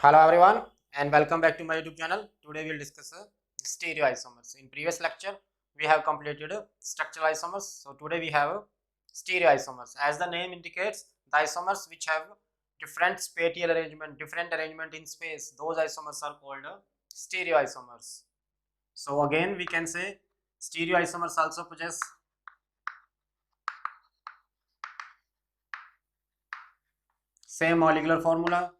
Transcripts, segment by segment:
Hello everyone and welcome back to my YouTube channel. Today we'll discuss stereoisomers. In previous lecture we have completed structural isomers. So today we have stereoisomers. As the name indicates, the isomers which have different spatial arrangement, different arrangement in space, those isomers are called stereoisomers. So again we can say stereoisomers also possess same molecular formula,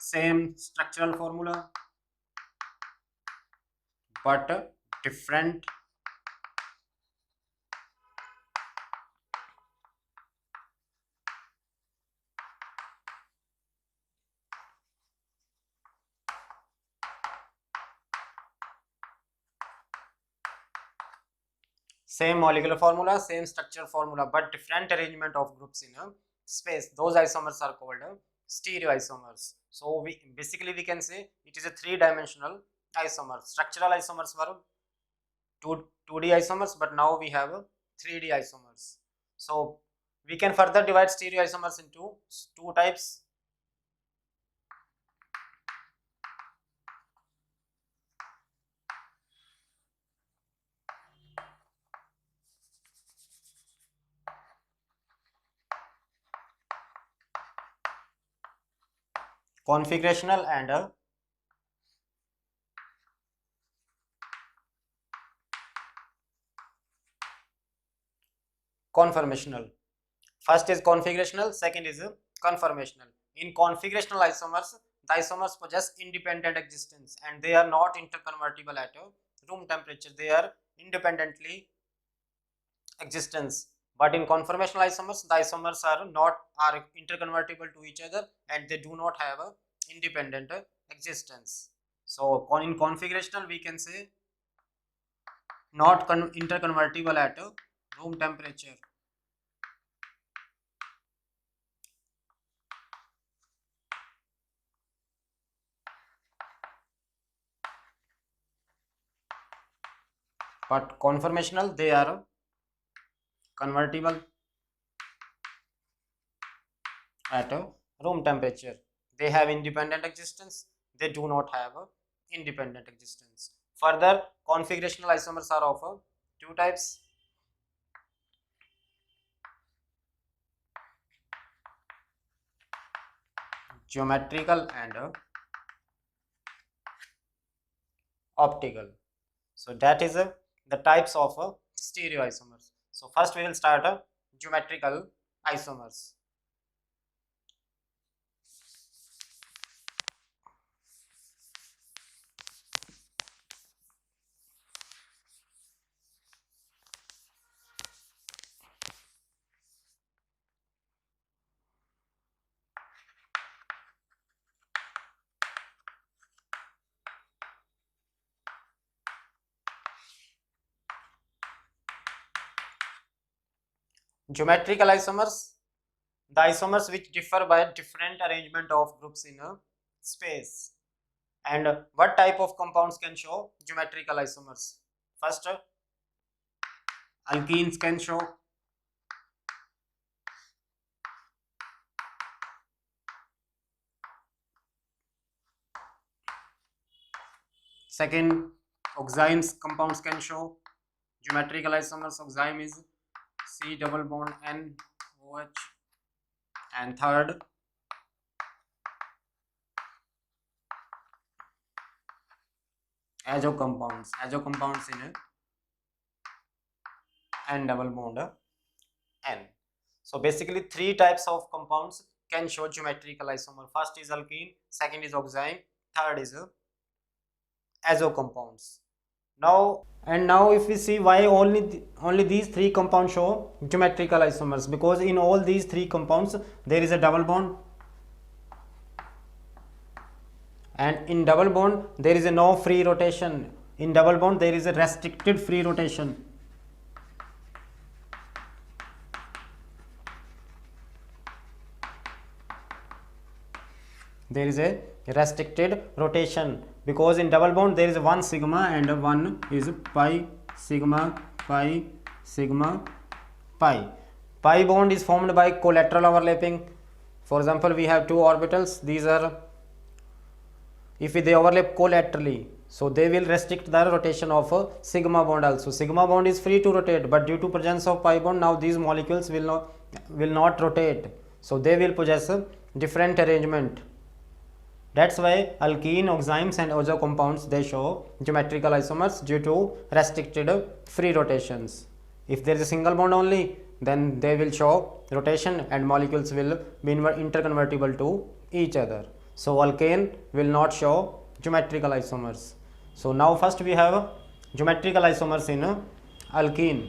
same structural formula, but different same molecular formula, same structural formula, but different arrangement of groups in a space. Those isomers are called stereoisomers. So we can say it is a three-dimensional isomer. Structural isomers were 2D isomers, but now we have 3D isomers. So we can further divide stereoisomers into two types. Configurational and conformational. First is configurational, second is conformational. In configurational isomers, the isomers possess independent existence and they are not interconvertible at room temperature. They are independently existence. But in conformational isomers, the isomers are interconvertible to each other and they do not have a independent existence. So in configurational we can say not interconvertible at room temperature. But conformational they are convertible at room temperature. They have independent existence, they do not have independent existence. Further, configurational isomers are of two types. Geometrical and optical. So that is the types of stereoisomers. So first we will start geometrical isomers. Geometrical isomers, the isomers which differ by different arrangement of groups in a space. And what type of compounds can show geometrical isomers? First, alkenes can show. Second, oxymes compounds can show geometrical isomers. Oxime is C double bond N OH. And third, azo compounds in a N double bond N. So basically three types of compounds can show geometrical isomer. First is alkene, second is oxime, third is azo compounds. Now if we see why only these three compounds show geometrical isomers, because in all these three compounds there is a double bond, and in double bond there is a no free rotation. In double bond there is a restricted free rotation. There is a restricted rotation because in double bond there is one sigma and one is pi sigma pi sigma pi. Pi bond is formed by collateral overlapping. For example, we have two orbitals. These are if they overlap collaterally, so they will restrict the rotation of a sigma bond also. Sigma bond is free to rotate, but due to presence of pi bond, now these molecules will not rotate, so they will possess a different arrangement. That's why alkene, oximes and azo compounds, they show geometrical isomers due to restricted free rotations. If there is a single bond only, then they will show rotation and molecules will be interconvertible to each other. So alkane will not show geometrical isomers. So now first we have geometrical isomers in alkene.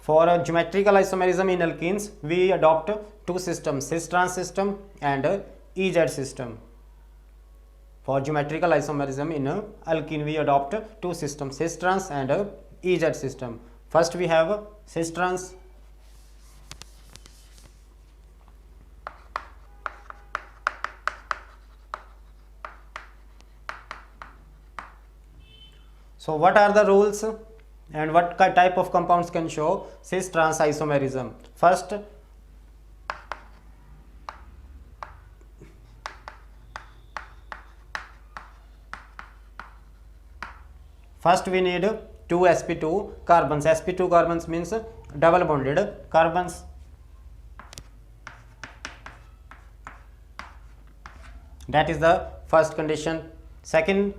For a geometrical isomerism in alkenes, we adopt two systems, cis-trans system and Ez system. For geometrical isomerism in alkene, we adopt two systems, cis-trans and Ez system. First we have cis-trans. So what are the rules and what type of compounds can show cis-trans isomerism? First we need two sp2 carbons. sp2 carbons means double bonded carbons. That is the first condition. Second,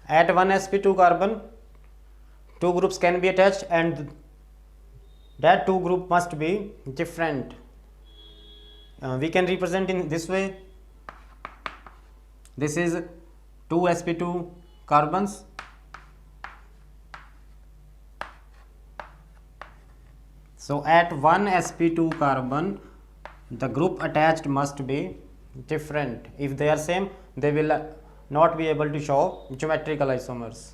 at one sp2 carbon, two groups can be attached and that two group must be different. We can represent in this way. This is two sp2 carbons. So at one sp2 carbon, the group attached must be different. If they are same, they will not be able to show geometrical isomers.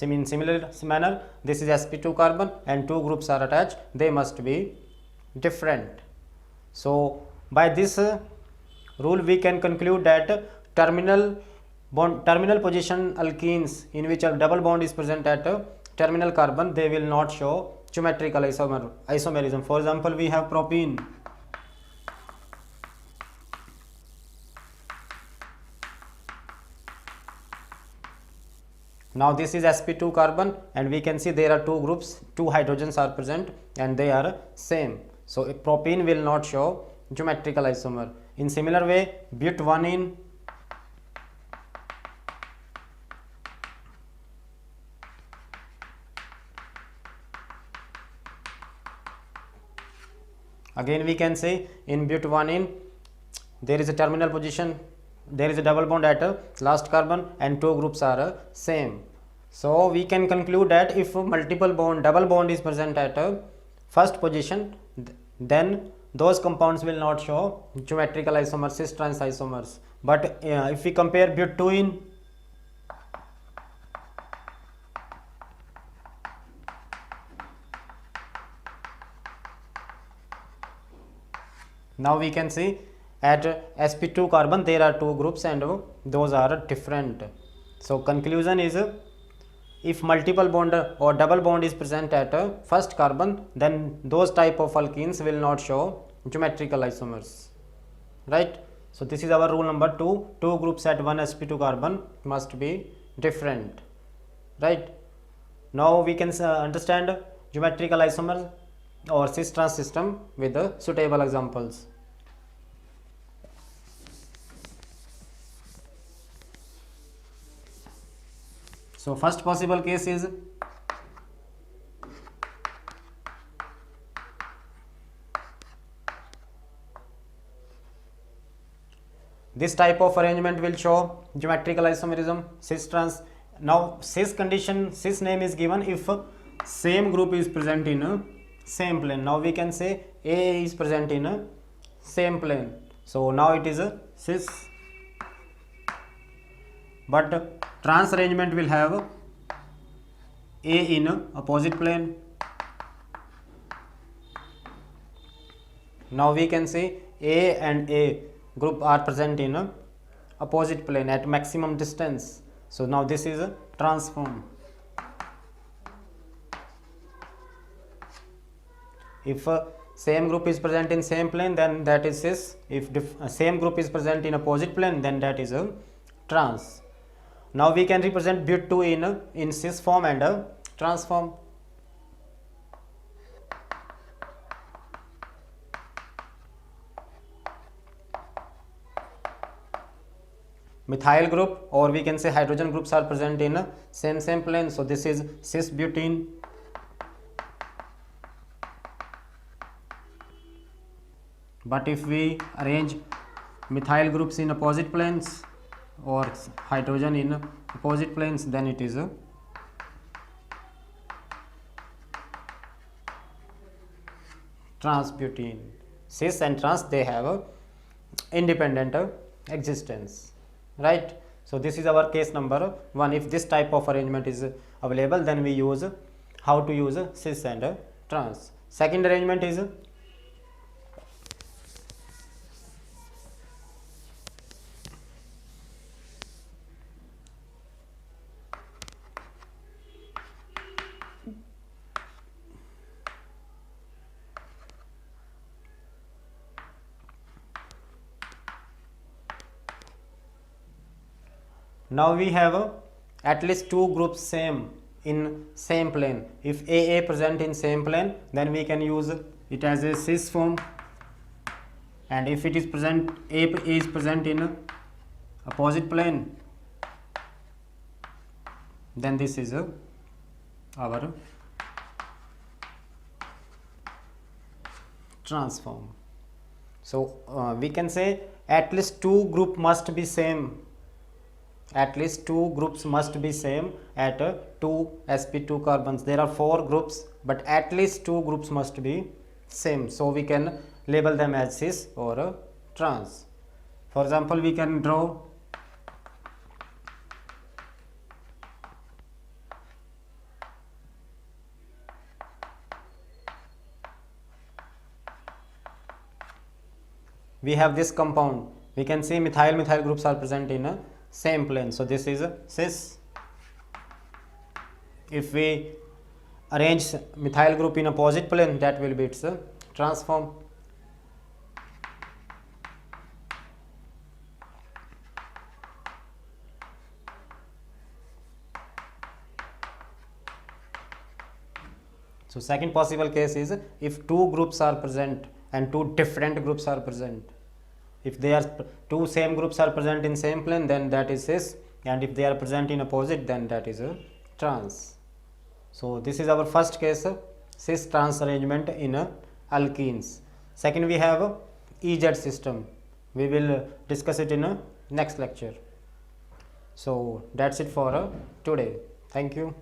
In similar manner, this is sp2 carbon and two groups are attached, they must be different. So by this rule we can conclude that terminal position alkenes in which a double bond is present at a terminal carbon, they will not show geometrical isomerism. For example, we have propene. Now this is sp2 carbon and we can see there are two groups, two hydrogens are present and they are same. So propene will not show geometrical isomer. In similar way, butanene, again we can say in butanene there is a terminal position, there is a double bond at a last carbon and two groups are same. So we can conclude that if double bond is present at a first position, then those compounds will not show geometrical isomers, cis-trans isomers. But if we compare butene, now we can see at sp2 carbon there are two groups and those are different. So conclusion is, if multiple bond or double bond is present at a first carbon, then those type of alkenes will not show geometrical isomers, right? So this is our rule number 2. Two groups at one sp2 carbon must be different, right? Now we can understand geometrical isomer or cis-trans system with the suitable examples. So first possible case is This type of arrangement will show geometrical isomerism cis trans. Now cis condition, cis name is given if same group is present in a same plane. Now we can say A is present in a same plane, so now it is a cis. But trans arrangement will have A in a opposite plane. Now we can say A and A group are present in a opposite plane at maximum distance. So now this is a transform. If same group is present in same plane, then that is cis. If same group is present in opposite plane, then that is a trans. Now we can represent but2 in cis form and a transform. Methyl group, or we can say hydrogen groups, are present in a same plane, so this is cis butene. But if we arrange methyl groups in opposite planes or hydrogen in opposite planes, then it is a transbutene. Cis and trans, they have a independent existence, right? So this is our case number 1. If this type of arrangement is available, then we use how to use cis and trans. Second arrangement is now we have at least two groups same in same plane. If AA present in same plane, then we can use it as a cis form, and if it is present, A is present in opposite plane, then this is our transform. So we can say at least two group must be same. At least two groups must be same at 2 sp2 carbons. There are 4 groups, but at least two groups must be same, so we can label them as cis or trans. For example, we can draw we have this compound. We can see methyl groups are present in a same plane, so this is a cis. If we arrange methyl group in opposite plane, that will be its transform. So second possible case is if two groups are present and two different groups are present. If they are two same groups are present in same plane, then that is cis, and if they are present in opposite, then that is a trans. So this is our first case, cis trans arrangement in alkenes. Second, we have EZ system. We will discuss it in next lecture. So that's it for today. Thank you.